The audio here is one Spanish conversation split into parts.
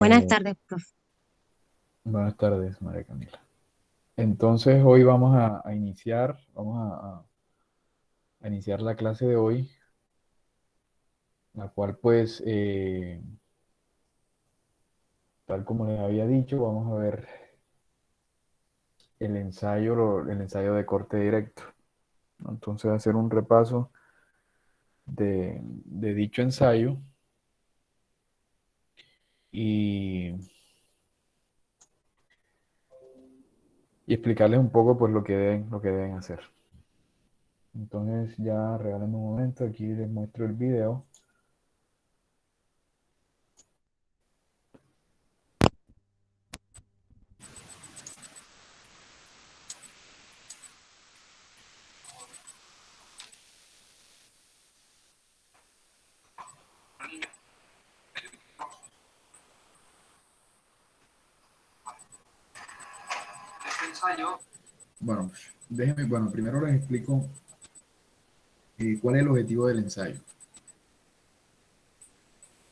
Buenas Eh, tardes, profe. Buenas tardes, María Camila. Entonces, hoy vamos a iniciar, a iniciar la clase de hoy, la cual, pues, tal como les había dicho, vamos a ver el ensayo, el ensayo de corte directo, ¿no? Entonces, hacer un repaso de dicho ensayo y, y explicarles un poco, pues, lo que deben hacer. Entonces, ya regálenme un momento, aquí les muestro el video. Este ensayo. Bueno, pues, bueno, primero les explico cuál es el objetivo del ensayo.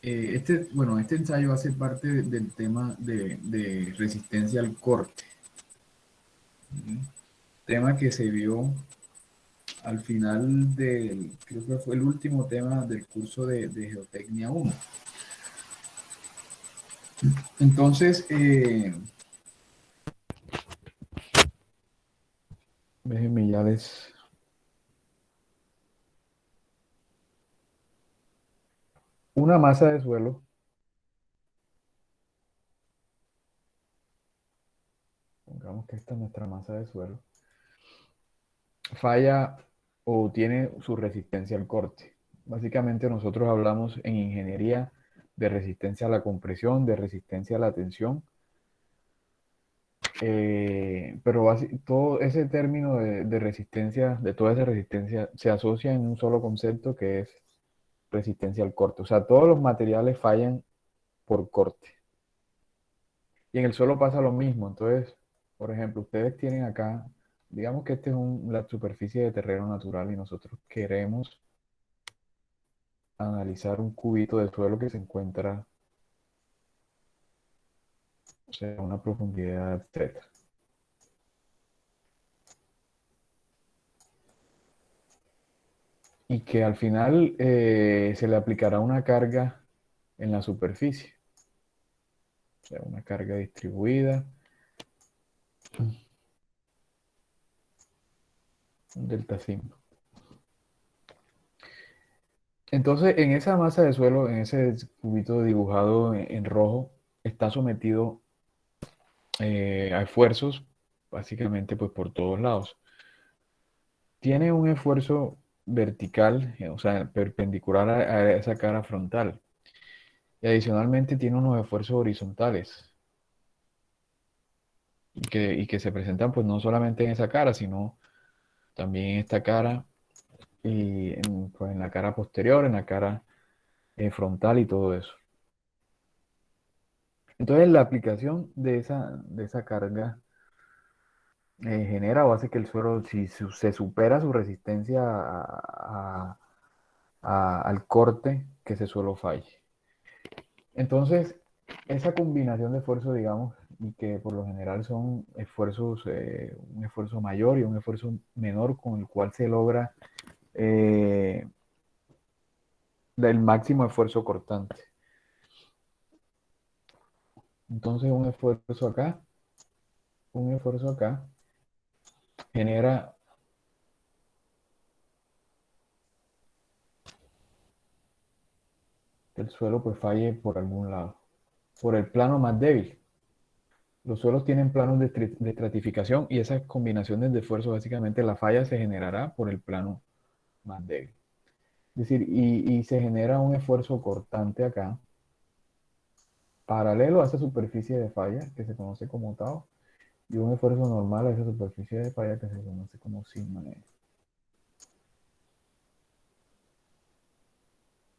Este ensayo hace parte del tema de resistencia al corte, ¿sí? Tema que se vio al final creo que fue el último tema del curso de Geotecnia 1. Entonces, déjenme ya les... Una masa de suelo, pongamos que esta es nuestra masa de suelo, falla o tiene su resistencia al corte. Básicamente nosotros hablamos en ingeniería de resistencia a la compresión, de resistencia a la tensión, pero todo ese término de resistencia, de toda esa resistencia, se asocia en un solo concepto que es resistencia al corte. O sea, todos los materiales fallan por corte. Y en el suelo pasa lo mismo. Entonces, por ejemplo, ustedes tienen acá, digamos que esta es la superficie de terreno natural y nosotros queremos analizar un cubito de suelo que se encuentra, o sea, a una profundidad, etcétera. Y que al final se le aplicará una carga en la superficie, o sea, una carga distribuida, un delta sigma. Entonces, en esa masa de suelo, en ese cubito dibujado en rojo, está sometido a esfuerzos, básicamente, pues por todos lados. Tiene un esfuerzo vertical, o sea, perpendicular a esa cara frontal. Y adicionalmente tiene unos esfuerzos horizontales y que se presentan pues no solamente en esa cara, sino también en esta cara y pues, en la cara posterior, en la cara frontal y todo eso. Entonces la aplicación de esa carga genera o hace que el suelo, si se supera su resistencia al corte, que ese suelo falle. Entonces, esa combinación de esfuerzos, digamos, y que por lo general son esfuerzos, un esfuerzo mayor y un esfuerzo menor con el cual se logra eh, el máximo esfuerzo cortante. Entonces, un esfuerzo acá genera que el suelo pues falle por algún lado, por el plano más débil. Los suelos tienen planos de estratificación y esas combinaciones de esfuerzo, básicamente la falla se generará por el plano más débil. Es decir, y se genera un esfuerzo cortante acá, paralelo a esa superficie de falla que se conoce como tau, y un esfuerzo normal a esa superficie de falla que se conoce como sigma e.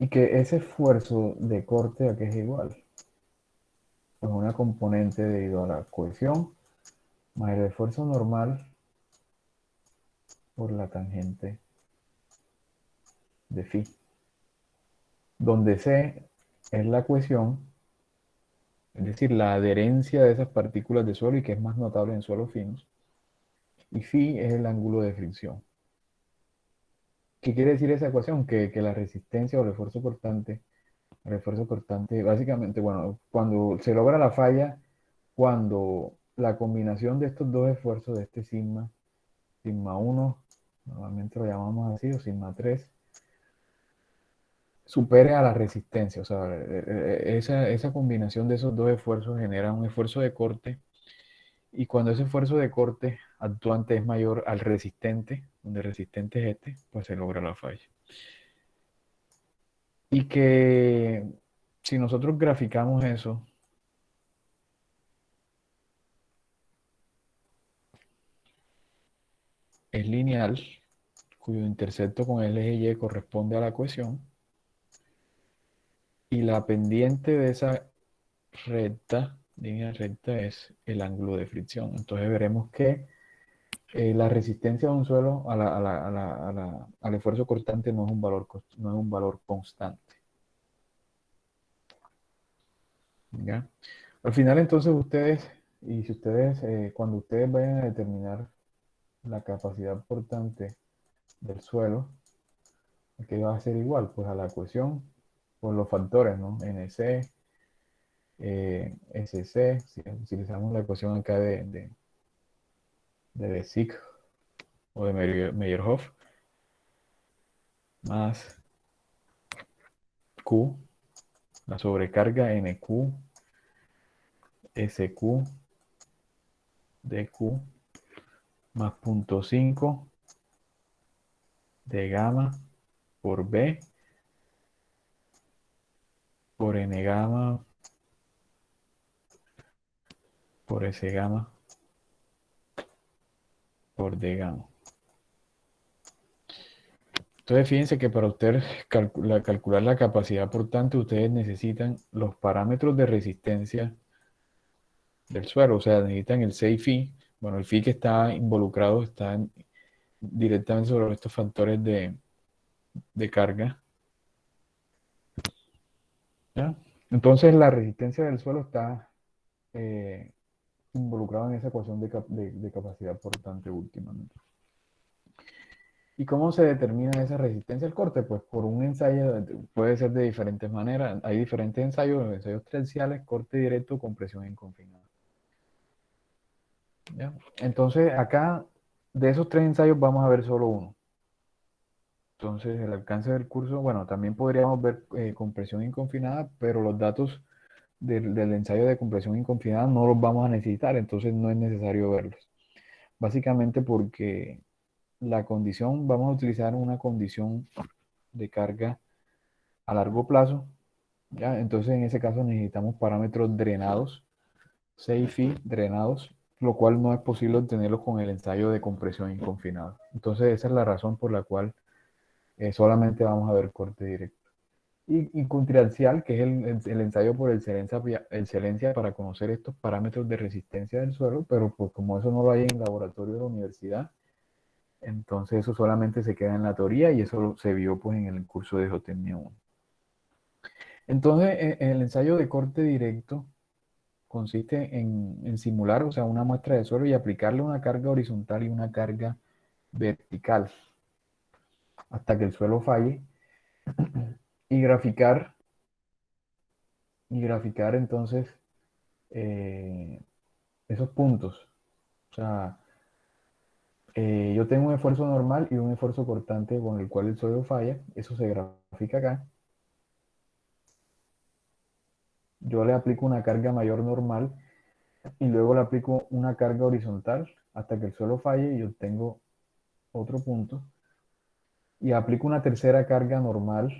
Y que ese esfuerzo de corte aquí es igual. Pues una componente debido a la cohesión más el esfuerzo normal por la tangente de phi, donde C es la cohesión es decir, la adherencia de esas partículas de suelo y que es más notable en suelos finos. Y phi es el ángulo de fricción. ¿Qué quiere decir esa ecuación? Que la resistencia o el esfuerzo cortante, básicamente, bueno, cuando se logra la falla, cuando la combinación de estos dos esfuerzos, de este sigma, sigma 1, normalmente lo llamamos así, o sigma 3, supere a la resistencia. O sea, esa combinación de esos dos esfuerzos genera un esfuerzo de corte, y cuando ese esfuerzo de corte actuante es mayor al resistente, donde el resistente es este, pues se logra la falla. Y que si nosotros graficamos eso, es lineal, cuyo intercepto con el eje Y corresponde a la cohesión, y la pendiente de esa línea recta es el ángulo de fricción. Entonces veremos que la resistencia de un suelo al esfuerzo cortante no es un valor, no es un valor constante. ¿Ya? Al final entonces ustedes, y si ustedes, cuando ustedes vayan a determinar la capacidad portante del suelo, ¿qué va a ser igual? Pues a la cohesión por los factores, ¿no? NC, SC, si utilizamos la ecuación acá de Bessick o de Meyerhoff, más Q, la sobrecarga NQ, SQ, DQ, más 0,5 de gamma por B, por N gamma, por S gamma, por D gamma. Entonces fíjense que para ustedes calcular la capacidad portante, ustedes necesitan los parámetros de resistencia del suelo, o sea, necesitan el 6 phi. Bueno, el phi que está involucrado está directamente sobre estos factores de carga, ¿ya? Entonces la resistencia del suelo está eh, involucrada en esa ecuación de capacidad portante últimamente. ¿Y cómo se determina esa resistencia al corte? Pues por un ensayo, puede ser de diferentes maneras. Hay diferentes ensayos terciales, corte directo, compresión inconfinada. ¿Ya? Entonces acá, de esos tres ensayos vamos a ver solo uno. Entonces el alcance del curso, bueno, también podríamos ver compresión inconfinada, pero los datos del ensayo de compresión inconfinada no los vamos a necesitar, entonces no es necesario verlos. Básicamente porque la condición, vamos a utilizar una condición de carga a largo plazo, ¿ya? Entonces en ese caso necesitamos parámetros drenados, 6 phi drenados, lo cual no es posible obtenerlos con el ensayo de compresión inconfinada. Entonces esa es la razón por la cual solamente vamos a ver corte directo. Y contrancial, que es el ensayo por excelencia para conocer estos parámetros de resistencia del suelo, pero pues como eso no lo hay en el laboratorio de la universidad, entonces eso solamente se queda en la teoría y eso se vio pues en el curso de geotecnia 1. Entonces el ensayo de corte directo consiste en simular, o sea, una muestra de suelo y aplicarle una carga horizontal y una carga vertical hasta que el suelo falle y graficar entonces eh, esos puntos. O sea, yo tengo un esfuerzo normal y un esfuerzo cortante con el cual el suelo falla. Eso se grafica acá. Yo le aplico una carga mayor normal y luego le aplico una carga horizontal hasta que el suelo falle y obtengo otro punto. Y aplico una tercera carga normal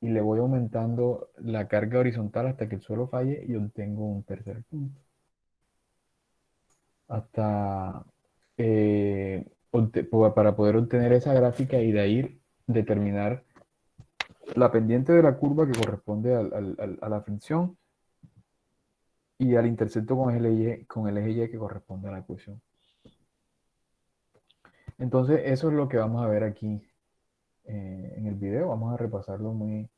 y le voy aumentando la carga horizontal hasta que el suelo falle y obtengo un tercer punto. Hasta para poder obtener esa gráfica y de ahí determinar la pendiente de la curva que corresponde a la fricción y al intercepto con el eje Y que corresponde a la ecuación. Entonces, eso es lo que vamos a ver aquí en el video. Vamos a repasarlo muy,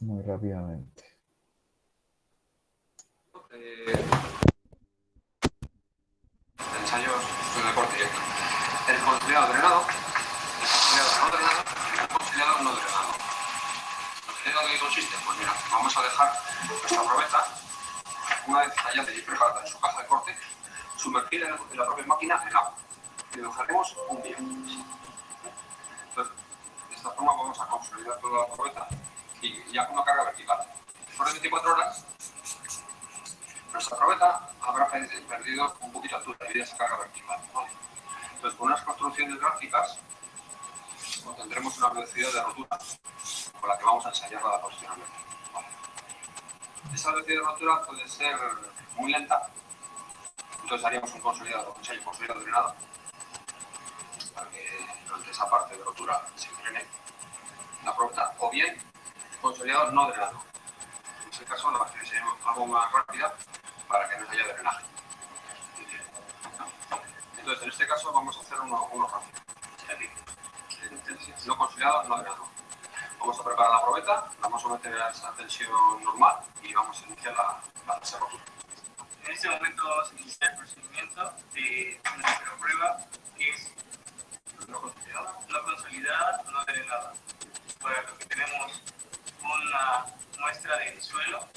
muy rápidamente. Ensayos de deporte directo. El consolidado drenado, el consolidado no drenado y el consolidado no drenado. ¿En qué consiste? Pues mira, vamos a dejar nuestra probeta, una vez haya preparada en su caja de corte, sumergida en la propia máquina en agua. Y lo dejaremos un día. Entonces, de esta forma vamos a consolidar toda la probeta y ya con una carga vertical. Después de 24 horas, nuestra probeta habrá perdido un poquito de altura debido a esa carga vertical. ¿Vale? Entonces, con unas construcciones gráficas, obtendremos una velocidad de rotura con la que vamos a ensayarla posteriormente. ¿Vale? Esa velocidad de rotura puede ser muy lenta, entonces haríamos un ensayo consolidado drenado para que durante esa parte de rotura se drene la probeta, o bien consolidado no drenado. En ese caso, la bacteria sería algo más rápida para que no haya drenaje. Entonces, en este caso, vamos a hacer uno rápido. No consolidado, no drenado. Vamos a preparar la probeta, la vamos a someter a esa tensión normal y vamos a iniciar la fase de rotura. En este momento vamos a iniciar el procedimiento de nuestra prueba, que es no consolidada, no drenada. Para lo que tenemos una muestra del suelo,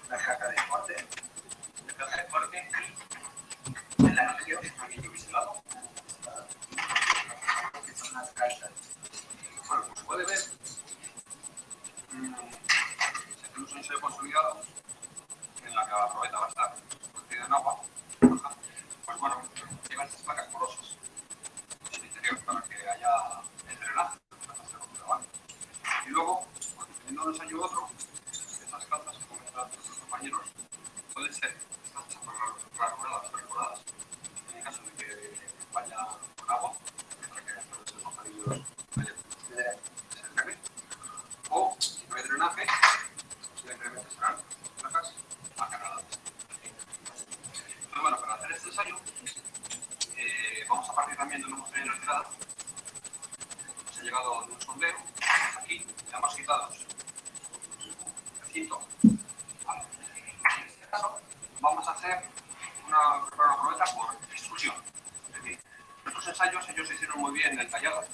la caja de corte y el anillo biselado. Que son las calzas. Bueno, como se puede ver, si hacemos un ensayo consolidado en la que la probeta va a estar convertida en agua, pues bueno, lleva estas placas porosas en el interior para que haya el drenaje. Y luego, teniendo un ensayo u otro, estas calzas, como comentan nuestros compañeros, pueden ser estas ranuradas, perforadas, en el caso de que vaya con agua, para que los bocadillos se drenen, o si no hay drenaje, simplemente serán placas acanaladas. Entonces, bueno, para hacer este ensayo, vamos a partir también de una muestra de entrada. Hemos llegado de un sondeo, aquí, ya hemos quitado el cinto. Vale. En este caso, vamos a hacer una probeta por extrusión. Es decir, nuestros ensayos ellos se hicieron muy bien detallados,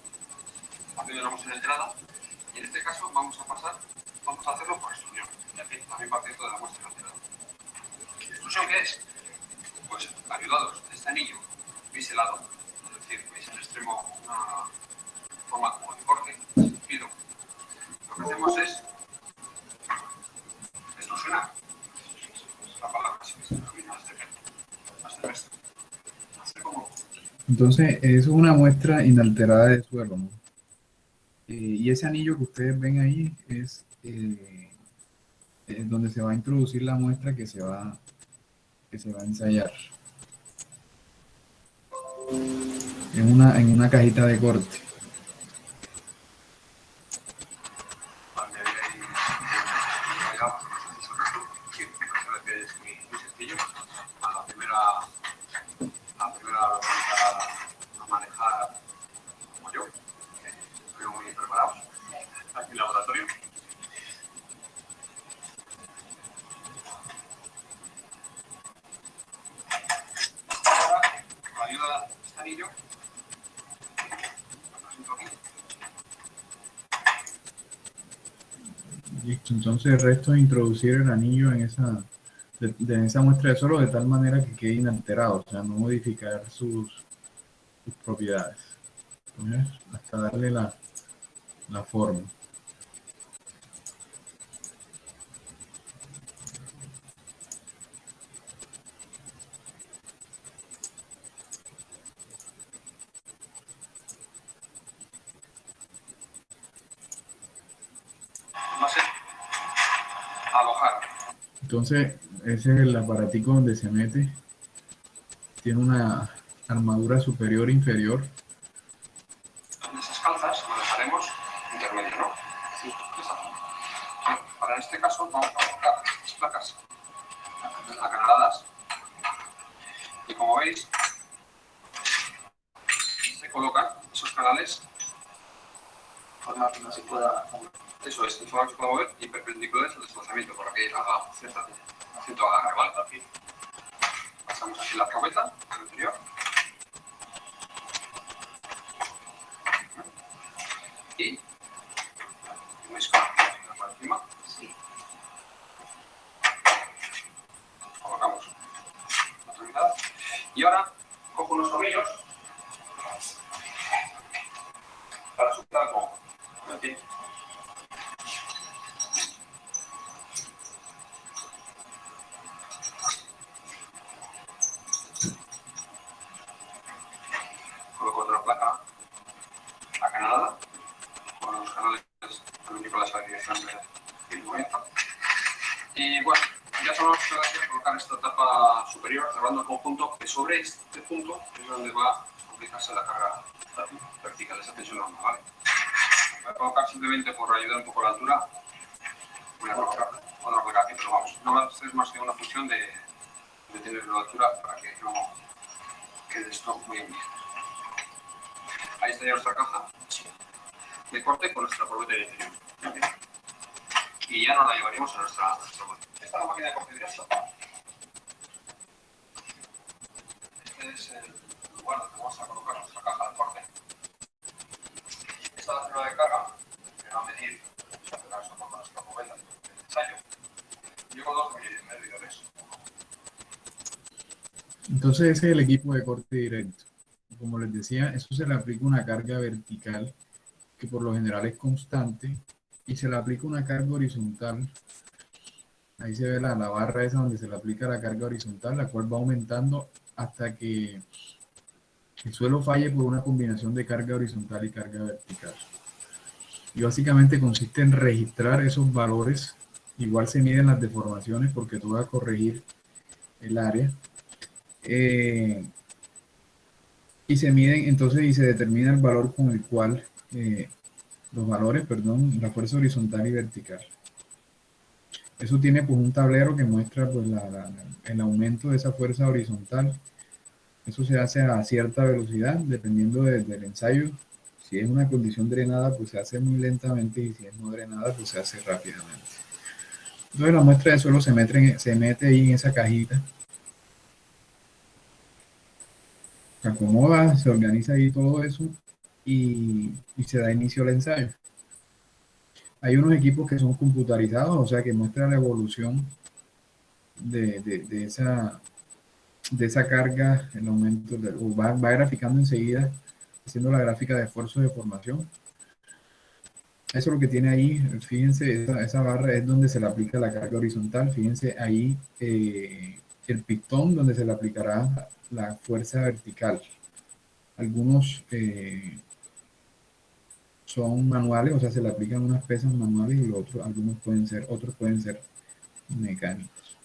partiendo de la muestra de entrada, y en este caso vamos a hacerlo por extrusión, y aquí también partiendo de la muestra de entrada. ¿Extrusión qué es? Pues ayudados de este anillo biselado, es decir, veis en el extremo una forma como de corte, sentido. Lo que hacemos es extrusionar. La palabra sí que se denomina hacer como. Entonces, es una muestra inalterada de suelo, ¿no? Y ese anillo que ustedes ven ahí es donde se va a introducir la muestra que se va a ensayar. En una cajita de corte. La primera a manejar como yo, que estoy muy preparados aquí en el laboratorio. Ahora, con la ayuda de este anillo, lo presento aquí. Listo, entonces el resto es introducir el anillo en esa muestra de suelo de tal manera que quede inalterado, o sea, no modificar sus propiedades. ¿Ves? Hasta darle la forma. Va a ser alojar. Entonces, ese es el aparatico donde se mete. Tiene una armadura superior e inferior. En esas calzas lo dejaremos intermedio, ¿no? Sí. Para este caso vamos a colocar las placas acanaladas. Y como veis, se colocan esos canales de forma que no se pueda mover. Eso es, de forma que se pueda mover y perpendiculares al desplazamiento para que haga cierta tensión. Siento agarre, ¿vale? Aquí. Pasamos así la probeta al interior. Y veis por encima. Sí. Colocamos la otra mitad. Y ahora cojo unos tornillos para sujetar el mojo. Aquí. Coloco otra placa acanalada con los canales también con la dirección del movimiento. Y bueno, ya solo se va a colocar esta tapa superior cerrando el conjunto, que sobre este punto es donde va a aplicarse la carga vertical, esa tensión normal, ¿vale? Voy a colocar simplemente por ayudar un poco la altura, voy a colocar otra placa aquí, pero vamos, no va a ser más que una función de tener la altura para que no quede esto muy bien. Ahí estaría nuestra caja de corte con nuestra probeta de interior. Y ya nos la llevaríamos a nuestra máquina. Esta es la máquina de corte directo. Este es el lugar donde vamos a colocar nuestra caja de corte. Esta es la célula de carga que va a medir con nuestra probeta de ensayo. Llevo 2 medidores. Entonces ese es el equipo de corte directo. Como les decía, eso se le aplica una carga vertical que por lo general es constante y se le aplica una carga horizontal. Ahí se ve la barra esa donde se le aplica la carga horizontal, la cual va aumentando hasta que el suelo falle por una combinación de carga horizontal y carga vertical. Y básicamente consiste en registrar esos valores. Igual se miden las deformaciones porque tú vas a corregir el área. Y se miden entonces y se determina el valor con el cual, los valores, perdón, la fuerza horizontal y vertical. Eso tiene pues un tablero que muestra pues el aumento de esa fuerza horizontal. Eso se hace a cierta velocidad dependiendo del ensayo. Si es una condición drenada pues se hace muy lentamente y si es no drenada pues se hace rápidamente. Entonces la muestra de suelo se mete ahí en esa cajita. Se acomoda, se organiza ahí todo eso y se da inicio al ensayo. Hay unos equipos que son computarizados, o sea que muestra la evolución de esa carga, el aumento, o va graficando enseguida, haciendo la gráfica de esfuerzo de formación. Eso es lo que tiene ahí, fíjense, esa barra es donde se le aplica la carga horizontal, fíjense ahí el pistón donde se le aplicará la fuerza vertical. Algunos son manuales, o sea, se le aplican unas pesas manuales y otros pueden ser mecánicos.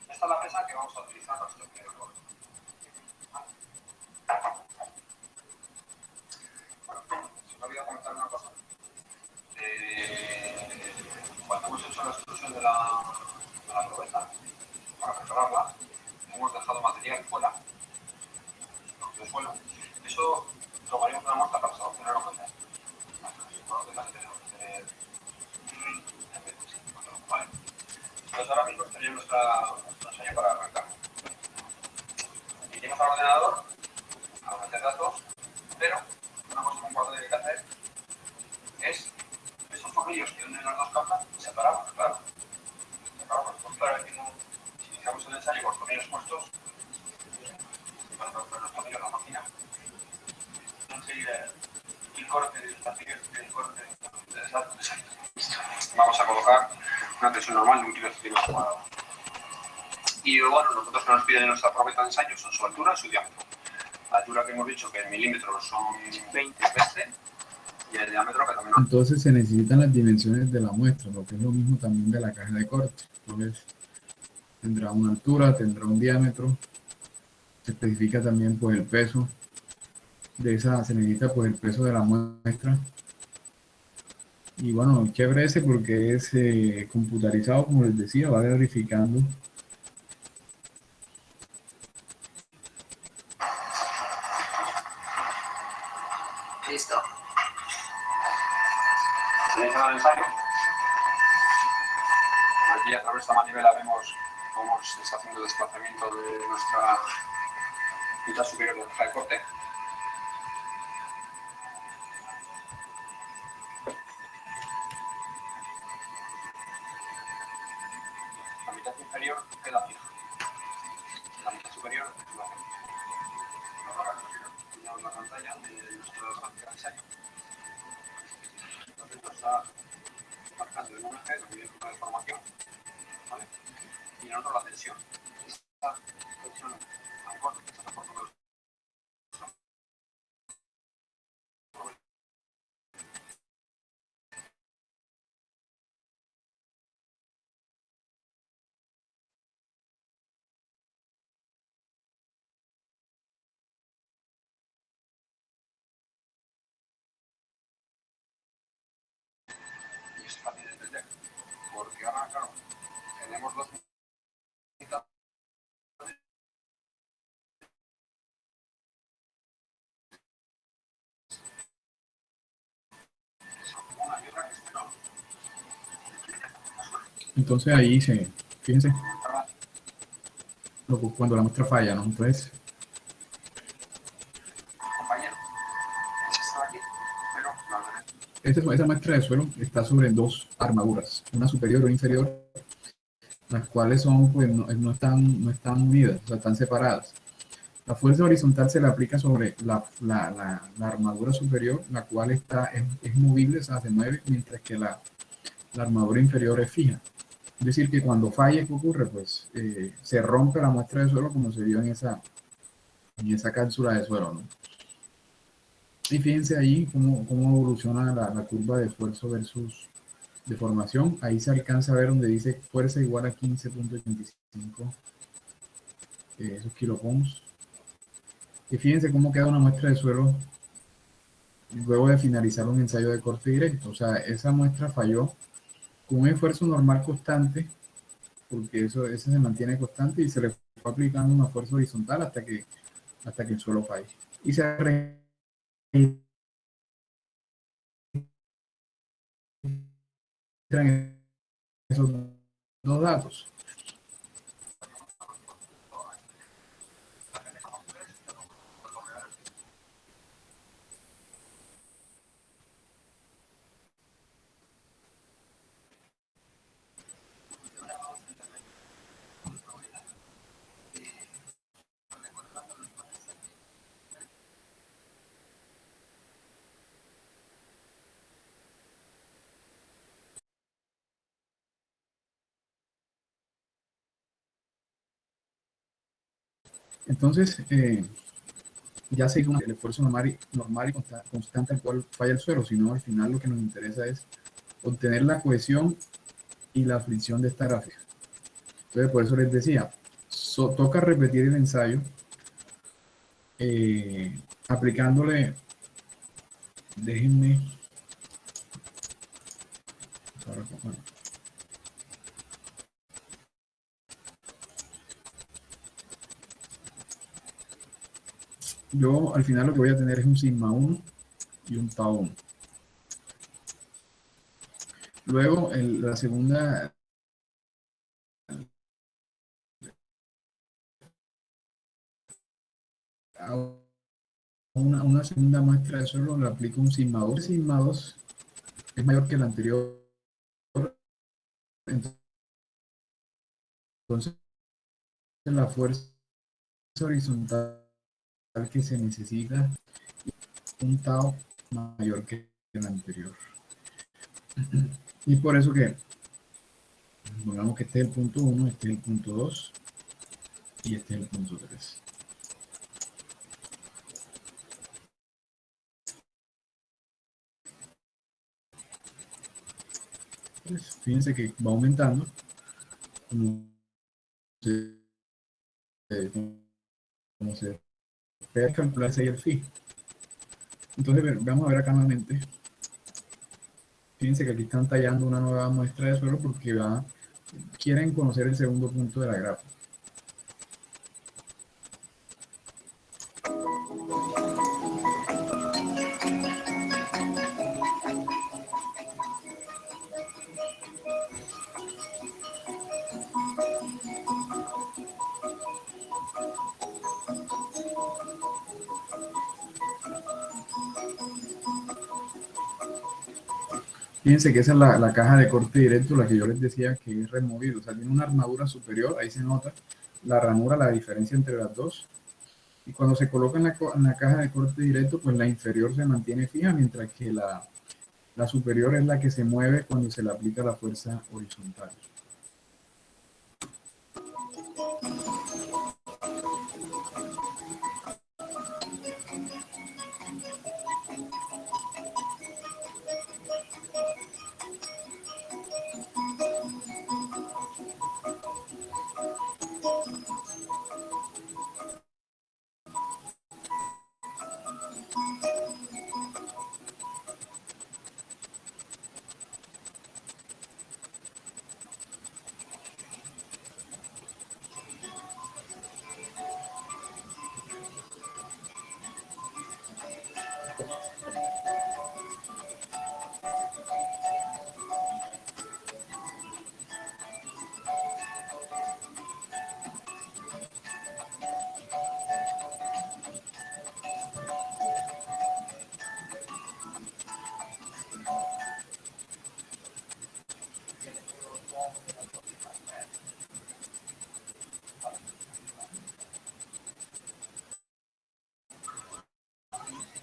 Esta es la pesa que vamos a utilizar para nuestro primer corte. Bueno, se me olvidó comentar una cosa. Cuando hemos hecho la extrusión de la probeta, para prepararla, hemos dejado material fuera del suelo. Eso tomaríamos una muestra para seleccionar los materiales. Tenemos que tener vale. Entonces ahora mismo estaría nuestra ensayo para arrancar. Iremos al ordenador a meter datos, pero una cosa muy importante que hay que hacer es esos tornillos que unen las dos cajas separarlos, claro. Separarlos, pues claro, aquí no, si iniciamos el ensayo con los tornillos puestos, bueno, los tornillos de la máquina, enseguida el corte del corte de exacto. Vamos a colocar una tensión normal de 1 kilo centímetros cuadrados. Y bueno, los datos que nos piden en nuestra probeta de ensayo son su altura y su diámetro. La altura que hemos dicho que en milímetros son 20 y el diámetro que también. Entonces se necesitan las dimensiones de la muestra, lo que es lo mismo también de la caja de corte. Entonces tendrá una altura, tendrá un diámetro, se especifica también pues el peso de esa, se necesita pues el peso de la muestra. Y bueno, chévere ese porque es computarizado, como les decía, va verificando sobre esta manivela vemos cómo se está haciendo el desplazamiento de nuestra mitad superior de nuestra corte. La mitad inferior queda fija. La mitad superior lo hace. Tenemos la pantalla de nuestro gráfico de ensayo. Entonces nos está marcando en un eje donde viene una deformación, ¿vale? Y en otro la tensión. Esta tensión al corte que está por todo el y es fácil de entender. Porque ahora, claro, tenemos dos mitades. Una y otra que se no. Entonces ahí fíjense, cuando la muestra falla, ¿no? Entonces, Compañero, está aquí, pero la verdad esa muestra de suelo está sobre dos armaduras, una superior y una inferior, las cuales son, pues, no están unidas, o sea, están separadas. La fuerza horizontal se le aplica sobre la armadura superior, la cual es movible, o sea, se mueve, mientras que la armadura inferior es fija. Es decir, que cuando falle, ¿qué ocurre? Pues se rompe la muestra de suelo como se vio en esa cápsula de suelo, ¿no? Y fíjense ahí cómo evoluciona la curva de esfuerzo versus deformación. Ahí se alcanza a ver donde dice fuerza igual a 15.85 esos kilopons. Y fíjense cómo queda una muestra de suelo luego de finalizar un ensayo de corte directo. O sea, esa muestra falló con un esfuerzo normal constante, porque ese se mantiene constante y se le fue aplicando una fuerza horizontal hasta que el suelo falle. Y se registran esos dos datos. Entonces, ya seguimos el esfuerzo normal y constante al cual falla el suelo, sino al final lo que nos interesa es obtener la cohesión y la fricción de esta gráfica. Entonces, por eso les decía, toca repetir el ensayo aplicándole, déjenme, bueno, yo al final lo que voy a tener es un sigma 1 y un tau 1. Luego, la segunda, una segunda muestra de suelo le aplico un sigma 2. El sigma 2 es mayor que el anterior, entonces la fuerza horizontal que se necesita un tau mayor que el anterior. Y por eso que, digamos que este es el punto 1, este es el punto 2 y este es el punto 3. Pues fíjense que va aumentando como se espera calcularse ahí el phi. Entonces vamos a ver acá nuevamente. Fíjense que aquí están tallando una nueva muestra de suelo porque quieren conocer el segundo punto de la gráfica. Fíjense que esa es la caja de corte directo, la que yo les decía que es removido. O sea, tiene una armadura superior, ahí se nota la ranura, la diferencia entre las dos. Y cuando se coloca en la caja de corte directo, pues la inferior se mantiene fija, mientras que la superior es la que se mueve cuando se le aplica la fuerza horizontal.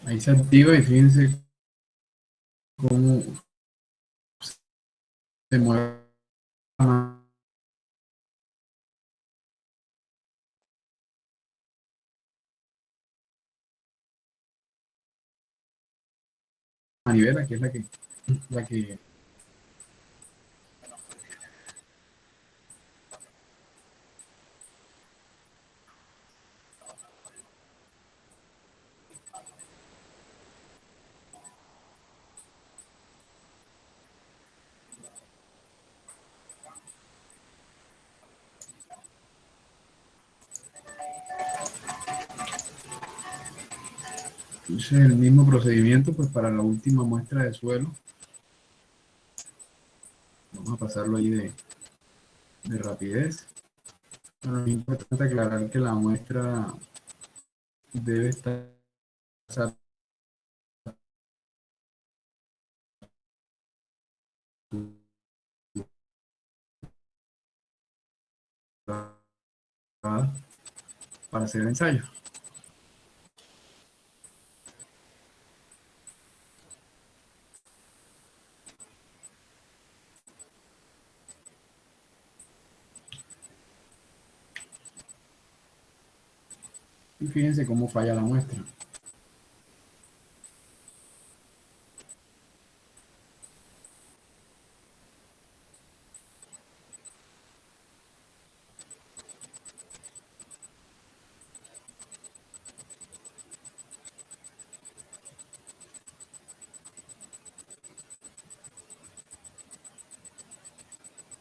Ahí se activa y fíjense cómo se mueve la manivela, que es la que es el mismo procedimiento pues para la última muestra de suelo. Vamos a pasarlo ahí de rapidez. Bueno, es importante aclarar que la muestra debe estar saturada para hacer el ensayo. Y fíjense cómo falla la muestra.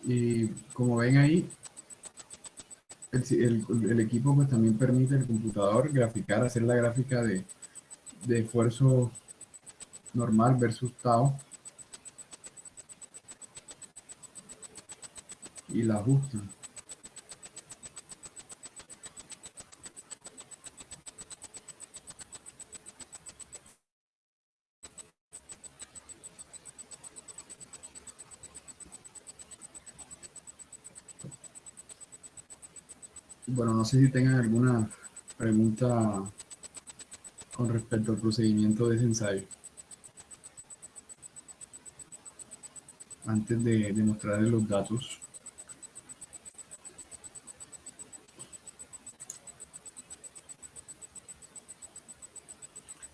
Y como ven ahí, el equipo pues también permite al computador graficar, hacer la gráfica de esfuerzo normal versus tau y la ajusta. Bueno, no sé si tengan alguna pregunta con respecto al procedimiento de ese ensayo, antes de mostrarles los datos.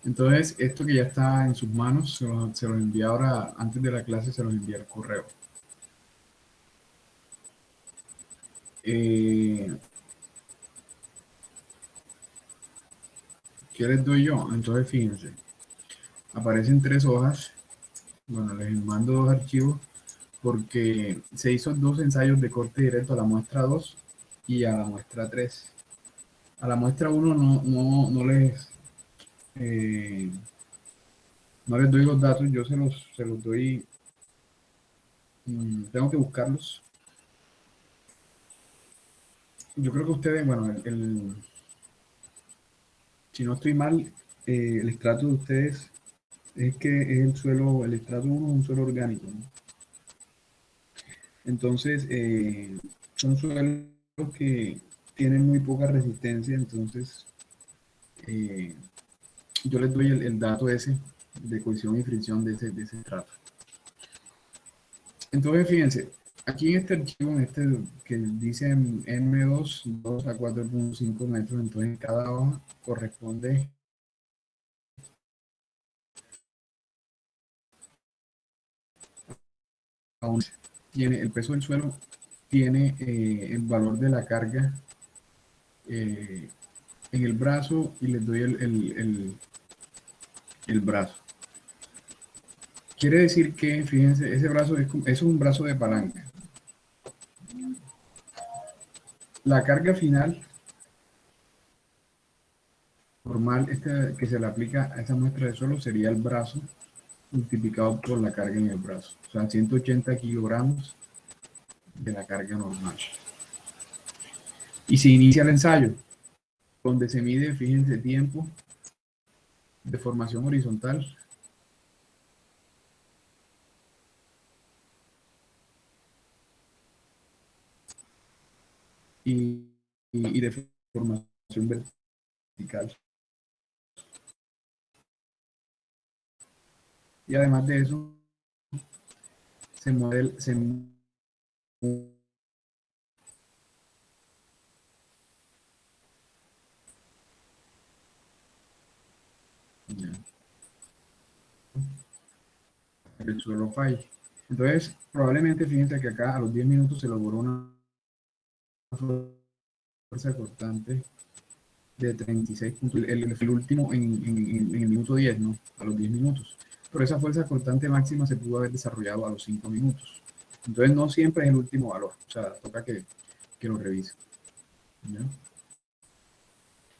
Entonces, esto que ya está en sus manos, se los envía ahora, antes de la clase, se los envía el correo. Eh, ¿Qué les doy yo? Entonces, fíjense, aparecen 3 hojas. Bueno, les mando 2 archivos porque se hizo 2 ensayos de corte directo a la muestra 2 y a la muestra 3. A la muestra 1 eh, no les doy los datos, yo se los doy, tengo que buscarlos. Yo creo que ustedes, bueno, si no estoy mal, el estrato de ustedes es que es el suelo, el estrato 1 es un suelo orgánico, ¿no? Entonces, son suelos que tienen muy poca resistencia, entonces eh, yo les doy el dato ese de cohesión y fricción de ese estrato. Entonces, fíjense, aquí en este archivo, en este que dice M2, 2 a 4.5 metros, entonces cada hoja corresponde a un... Tiene, el peso del suelo tiene el valor de la carga eh, en el brazo y les doy el brazo. Quiere decir que, fíjense, ese brazo es un brazo de palanca. La carga final normal que se le aplica a esa muestra de suelo sería el brazo multiplicado por la carga en el brazo. O sea, 180 kilogramos de la carga normal. Y se inicia el ensayo, donde se mide, fíjense, tiempo de formación horizontal y, y de formación vertical. Y además de eso, se mueve, el suelo falle. Entonces, probablemente, fíjense que acá a los 10 minutos se logró una fuerza cortante de 36 puntos. El último en el minuto 10, ¿no? A los 10 minutos. Pero esa fuerza cortante máxima se pudo haber desarrollado a los 5 minutos. Entonces, no siempre es el último valor. O sea, toca que lo revise. ¿Ya?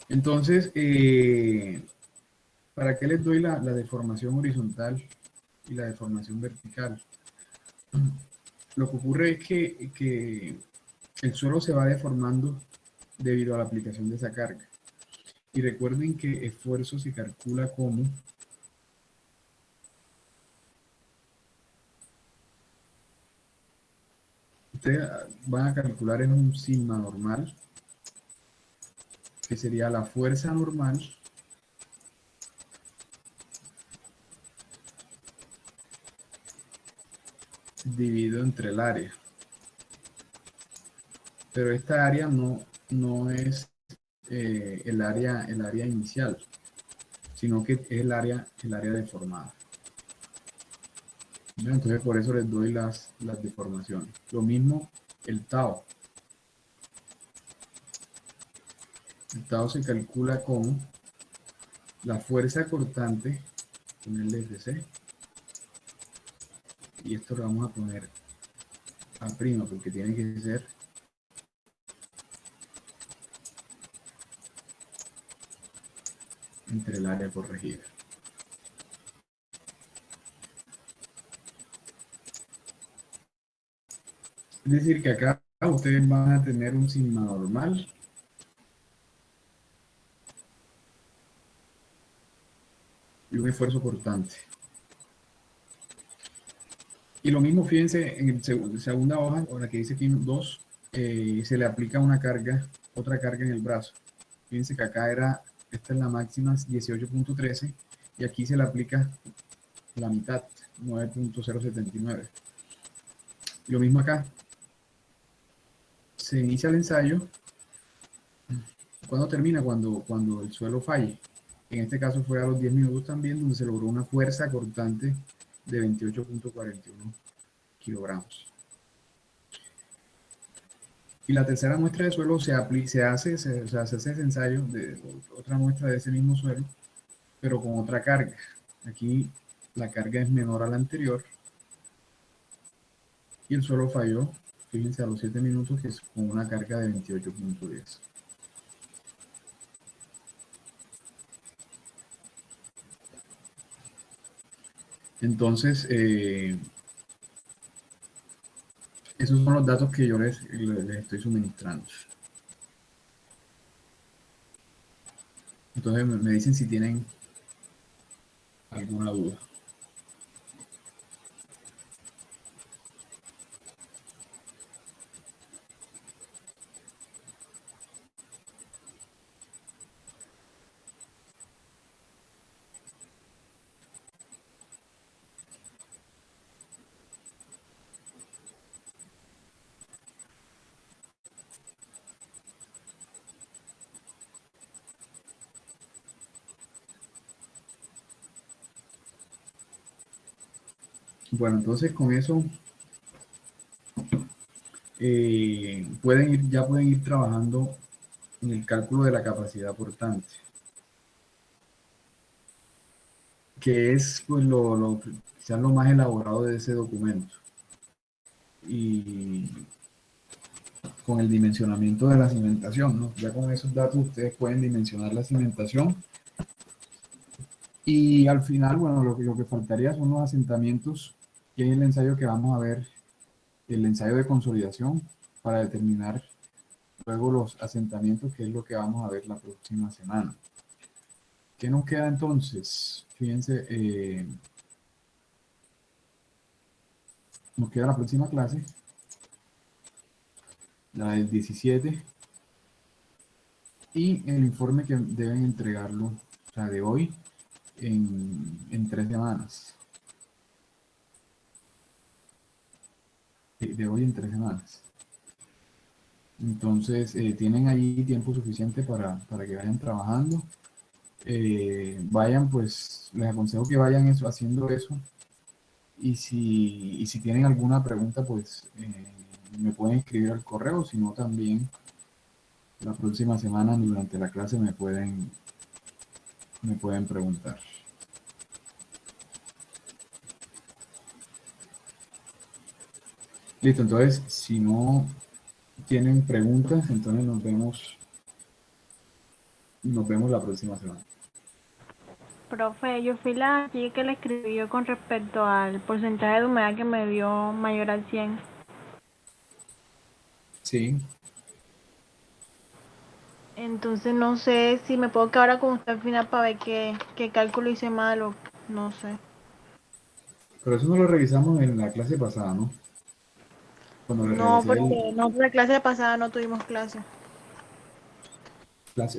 Entonces, ¿para qué les doy la deformación horizontal y la deformación vertical? Lo que ocurre es que el suelo se va deformando debido a la aplicación de esa carga. Y recuerden que esfuerzo se calcula como ustedes van a calcular en un sigma normal, que sería la fuerza normal dividido entre el área. Pero esta área no es el área inicial, sino que es el área deformada. ¿No? Entonces por eso les doy las deformaciones. Lo mismo el tau. El tau se calcula con la fuerza cortante con el FC. Y esto lo vamos a poner a prima porque tiene que ser entre el área corregida. Es decir, que acá ustedes van a tener un sigma normal y un esfuerzo cortante. Y lo mismo, fíjense, en la segunda hoja, o la que dice aquí 2, se le aplica una carga, otra carga en el brazo. Fíjense que acá esta es la máxima 18.13 y aquí se le aplica la mitad, 9.079. Lo mismo acá. Se inicia el ensayo. ¿Cuándo termina? Cuando el suelo falle. En este caso fue a los 10 minutos también, donde se logró una fuerza cortante de 28.41 kilogramos. Y la tercera muestra de suelo se hace ese ensayo de otra muestra de ese mismo suelo, pero con otra carga. Aquí la carga es menor a la anterior y el suelo falló, fíjense, a los 7 minutos, que es con una carga de 28.10. Entonces, esos son los datos que yo les estoy suministrando. Entonces me dicen si tienen alguna duda. Bueno, entonces con eso ya pueden ir trabajando en el cálculo de la capacidad portante, que es pues quizás lo más elaborado de ese documento. Y con el dimensionamiento de la cimentación, ¿no? Ya con esos datos ustedes pueden dimensionar la cimentación. Y al final, bueno, lo que faltaría son los asentamientos, que es el ensayo que vamos a ver, el ensayo de consolidación, para determinar luego los asentamientos, que es lo que vamos a ver la próxima semana. ¿Qué nos queda entonces? Fíjense, nos queda la próxima clase, la del 17, y el informe que deben entregarlo, o sea, de hoy, en 3 semanas. De hoy en 3 semanas. Entonces, tienen ahí tiempo suficiente para que vayan trabajando. Vayan, pues, les aconsejo que vayan haciendo eso. Y si tienen alguna pregunta, pues, me pueden escribir al correo, si no también la próxima semana durante la clase me pueden preguntar. Listo, entonces, si no tienen preguntas, entonces nos vemos la próxima semana. Profe, yo fui la chica que le escribió con respecto al porcentaje de humedad que me dio mayor al 100. Sí. Entonces no sé si me puedo quedar ahora con usted al final para ver qué cálculo hice mal o no sé. Pero eso no lo revisamos en la clase pasada, ¿no? Cuando le No, revisé porque no, la clase pasada no tuvimos clase.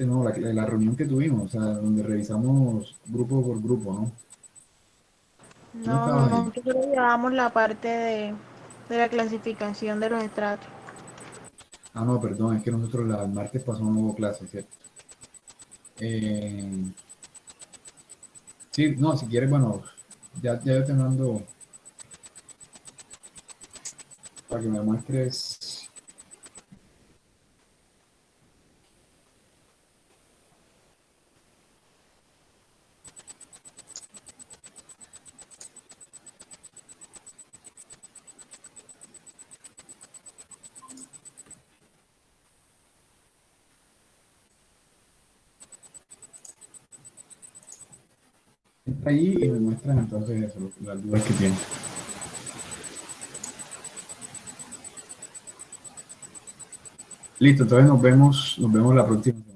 no, la reunión que tuvimos, o sea, donde revisamos grupo por grupo, ¿no? ¿Tú no No, estabas ahí? nosotros llevamos la parte de la clasificación de los estratos. Ah, no, perdón, es que nosotros el martes pasó no hubo clase, ¿cierto? Eh, sí, no, si quieres, bueno, ya yo te mando para que me muestres. Entra ahí y me muestras entonces eso, las dudas que tienes. Listo, entonces nos vemos la próxima semana.